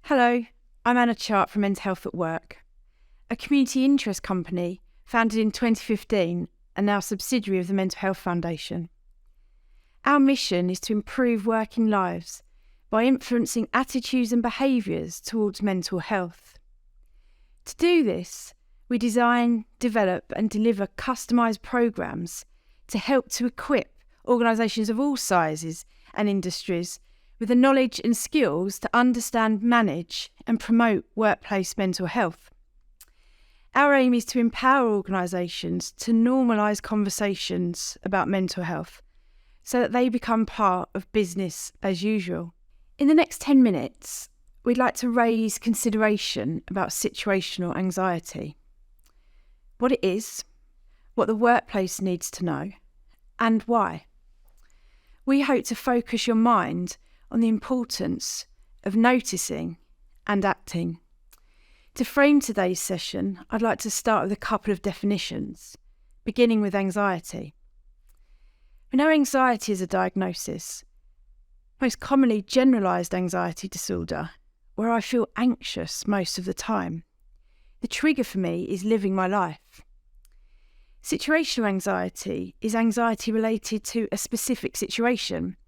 Hello, I'm Anna Chart from Mental Health at Work, a community interest company founded in 2015 and now a subsidiary of the Mental Health Foundation. Our mission is to improve working lives by influencing attitudes and behaviours towards mental health. To do this, we design, develop and deliver customised programmes to help to equip organisations of all sizes and industries with the knowledge and skills to understand, manage and promote workplace mental health. Our aim is to empower organisations to normalise conversations about mental health so that they become part of business as usual. In the next 10 minutes, we'd like to raise consideration about situational anxiety, what it is, what the workplace needs to know, and why. We hope to focus your mind on the importance of noticing and acting. To frame today's session, I'd like to start with a couple of definitions, beginning with anxiety. We know anxiety is a diagnosis, most commonly generalised anxiety disorder, where I feel anxious most of the time. The trigger for me is living my life. Situational anxiety is anxiety related to a specific situation.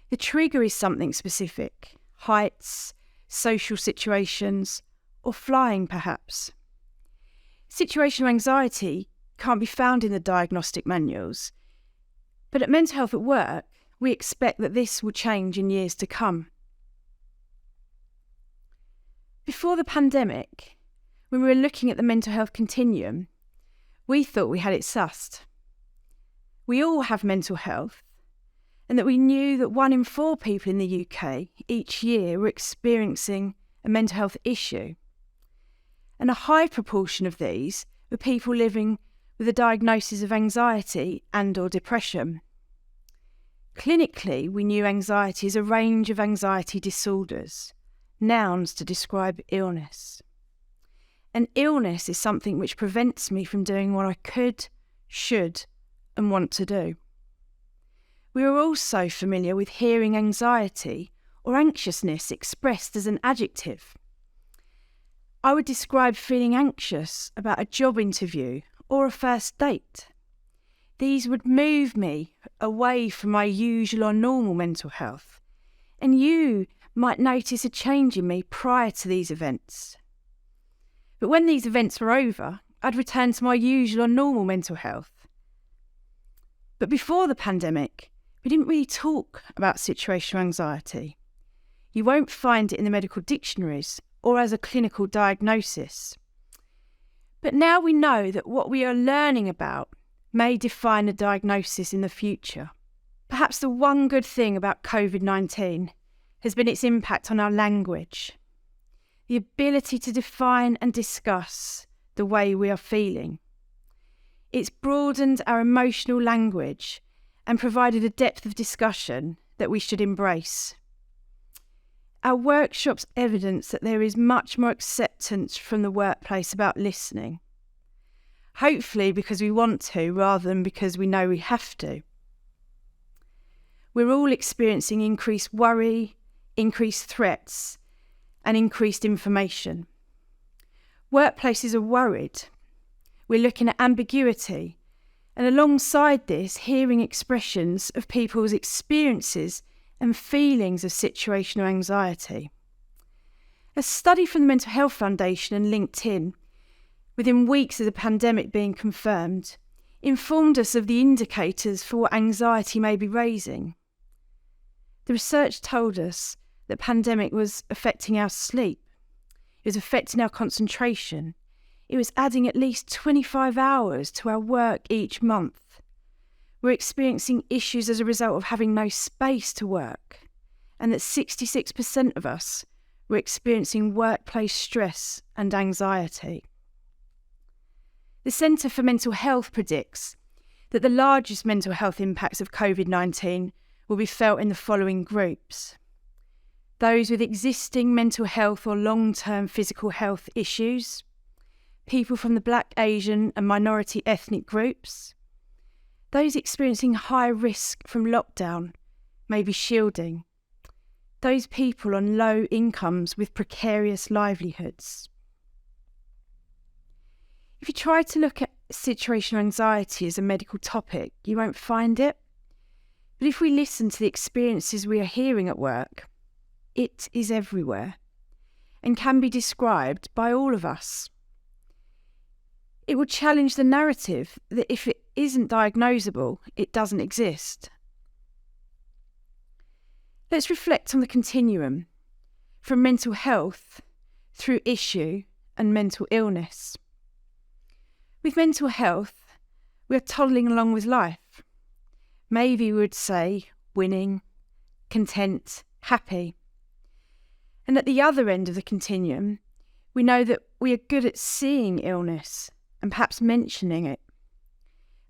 The trigger is something specific, heights, social situations, or flying perhaps. Situational anxiety can't be found in the diagnostic manuals, but at Mental Health at Work, we expect that this will change in years to come. Before the pandemic, when we were looking at the mental health continuum, we thought we had it sussed. We all have mental health, and that we knew that 1 in 4 people in the UK each year were experiencing a mental health issue. And a high proportion of these were people living with a diagnosis of anxiety and/or depression. Clinically, we knew anxiety is a range of anxiety disorders, nouns to describe illness. An illness is something which prevents me from doing what I could, should, and want to do. We are also familiar with hearing anxiety or anxiousness expressed as an adjective. I would describe feeling anxious about a job interview or a first date. These would move me away from my usual or normal mental health, and you might notice a change in me prior to these events. But when these events were over, I'd return to my usual or normal mental health. But before the pandemic, we didn't really talk about situational anxiety. You won't find it in the medical dictionaries or as a clinical diagnosis. But now we know that what we are learning about may define a diagnosis in the future. Perhaps the one good thing about COVID-19 has been its impact on our language, the ability to define and discuss the way we are feeling. It's broadened our emotional language and provided a depth of discussion that we should embrace. Our workshops evidence that there is much more acceptance from the workplace about listening. Hopefully because we want to rather than because we know we have to. We're all experiencing increased worry, increased threats, and increased information. Workplaces are worried. We're looking at ambiguity, and alongside this, hearing expressions of people's experiences and feelings of situational anxiety. A study from the Mental Health Foundation and LinkedIn, within weeks of the pandemic being confirmed, informed us of the indicators for what anxiety may be raising. The research told us that the pandemic was affecting our sleep, it was affecting our concentration, it was adding at least 25 hours to our work each month. We're experiencing issues as a result of having no space to work, and that 66% of us were experiencing workplace stress and anxiety. The Centre for Mental Health predicts that the largest mental health impacts of COVID-19 will be felt in the following groups: those with existing mental health or long-term physical health issues, people from the Black, Asian and minority ethnic groups, those experiencing high risk from lockdown, maybe shielding, those people on low incomes with precarious livelihoods. If you try to look at situational anxiety as a medical topic, you won't find it. But if we listen to the experiences we are hearing at work, it is everywhere and can be described by all of us. It will challenge the narrative that if it isn't diagnosable, it doesn't exist. Let's reflect on the continuum from mental health through issue and mental illness. With mental health, we are toddling along with life. Maybe we would say winning, content, happy. And at the other end of the continuum, we know that we are good at seeing illness and perhaps mentioning it.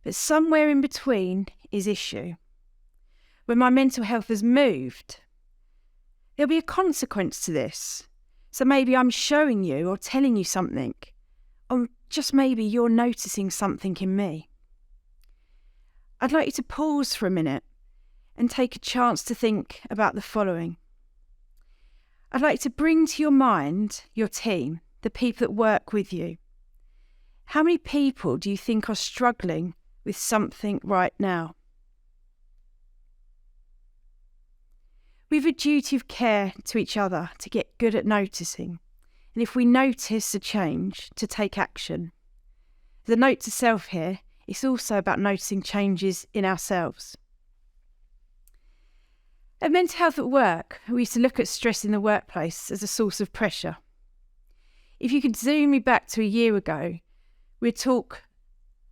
But somewhere in between is issue. When my mental health has moved, there'll be a consequence to this. So maybe I'm showing you or telling you something, or just maybe you're noticing something in me. I'd like you to pause for a minute and take a chance to think about the following. I'd like to bring to your mind your team, the people that work with you. How many people do you think are struggling with something right now? We have a duty of care to each other to get good at noticing, and if we notice a change, to take action. The note to self here, it's also about noticing changes in ourselves. At Mental Health at Work, we used to look at stress in the workplace as a source of pressure. If you could zoom me back to a year ago, we'd talk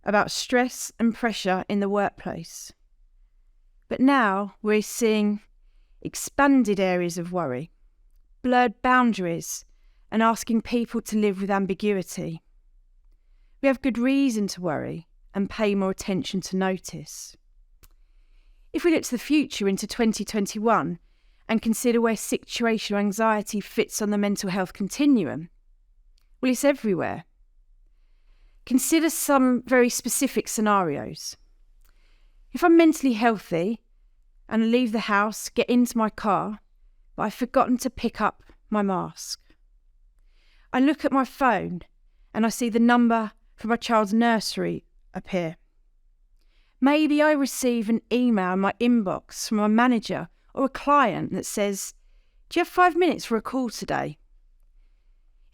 about stress and pressure in the workplace. But now we're seeing expanded areas of worry, blurred boundaries, and asking people to live with ambiguity. We have good reason to worry and pay more attention to notice. If we look to the future into 2021 and consider where situational anxiety fits on the mental health continuum, well, it's everywhere. Consider some very specific scenarios. If I'm mentally healthy and I leave the house, get into my car, but I've forgotten to pick up my mask. I look at my phone and I see the number for my child's nursery appear. Maybe I receive an email in my inbox from a manager or a client that says, "Do you have 5 minutes for a call today?"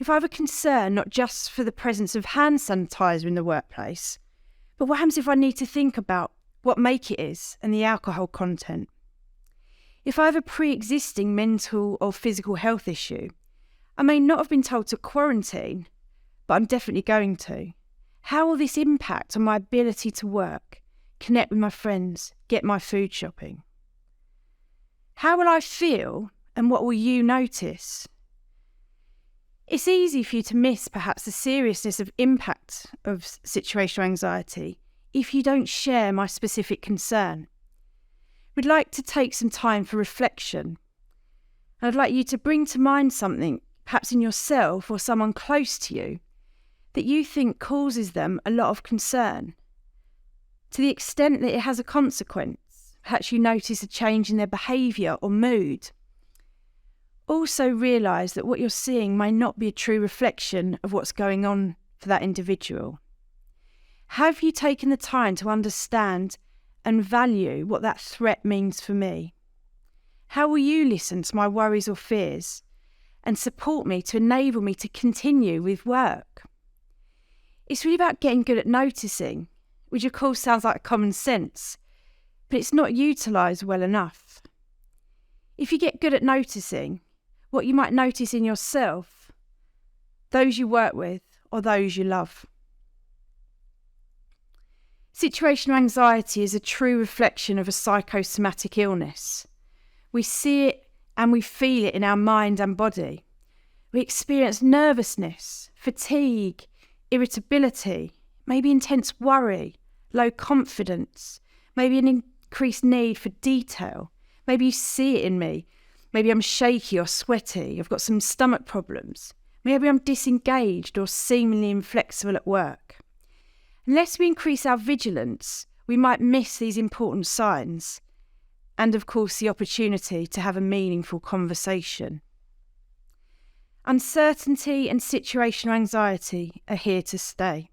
If I have a concern not just for the presence of hand sanitizer in the workplace, but what happens if I need to think about what make it is and the alcohol content? If I have a pre-existing mental or physical health issue, I may not have been told to quarantine, but I'm definitely going to. How will this impact on my ability to work, connect with my friends, get my food shopping? How will I feel and what will you notice? It's easy for you to miss perhaps the seriousness of impact of situational anxiety if you don't share my specific concern. We'd like to take some time for reflection. I'd like you to bring to mind something, perhaps in yourself or someone close to you, that you think causes them a lot of concern. To the extent that it has a consequence, perhaps you notice a change in their behaviour or mood. Also realise that what you're seeing may not be a true reflection of what's going on for that individual. Have you taken the time to understand and value what that threat means for me? How will you listen to my worries or fears and support me to enable me to continue with work? It's really about getting good at noticing, which of course sounds like common sense, but it's not utilised well enough. If you get good at noticing what you might notice in yourself, those you work with, or those you love. Situational anxiety is a true reflection of a psychosomatic illness. We see it and we feel it in our mind and body. We experience nervousness, fatigue, irritability, maybe intense worry, low confidence, maybe an increased need for detail. Maybe you see it in me. Maybe I'm shaky or sweaty. I've got some stomach problems. Maybe I'm disengaged or seemingly inflexible at work. Unless we increase our vigilance, we might miss these important signs and of course the opportunity to have a meaningful conversation. Uncertainty and situational anxiety are here to stay.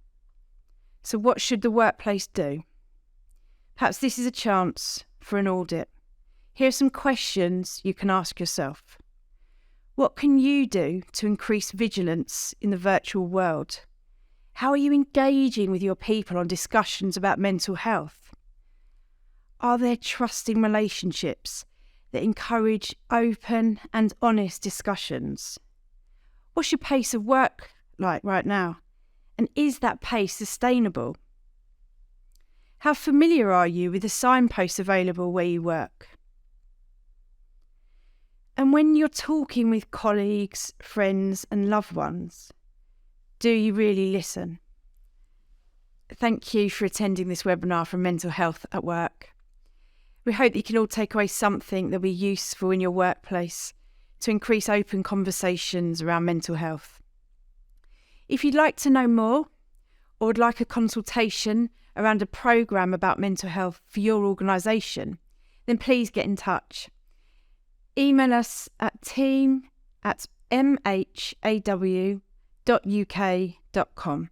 So what should the workplace do? Perhaps this is a chance for an audit. Here are some questions you can ask yourself. What can you do to increase vigilance in the virtual world? How are you engaging with your people on discussions about mental health? Are there trusting relationships that encourage open and honest discussions? What's your pace of work like right now? And is that pace sustainable? How familiar are you with the signposts available where you work? And when you're talking with colleagues, friends and loved ones, do you really listen? Thank you for attending this webinar from Mental Health at Work. We hope that you can all take away something that will be useful in your workplace to increase open conversations around mental health. If you'd like to know more or would like a consultation around a programme about mental health for your organisation, then please get in touch. Email us at team@mhaw.uk.com.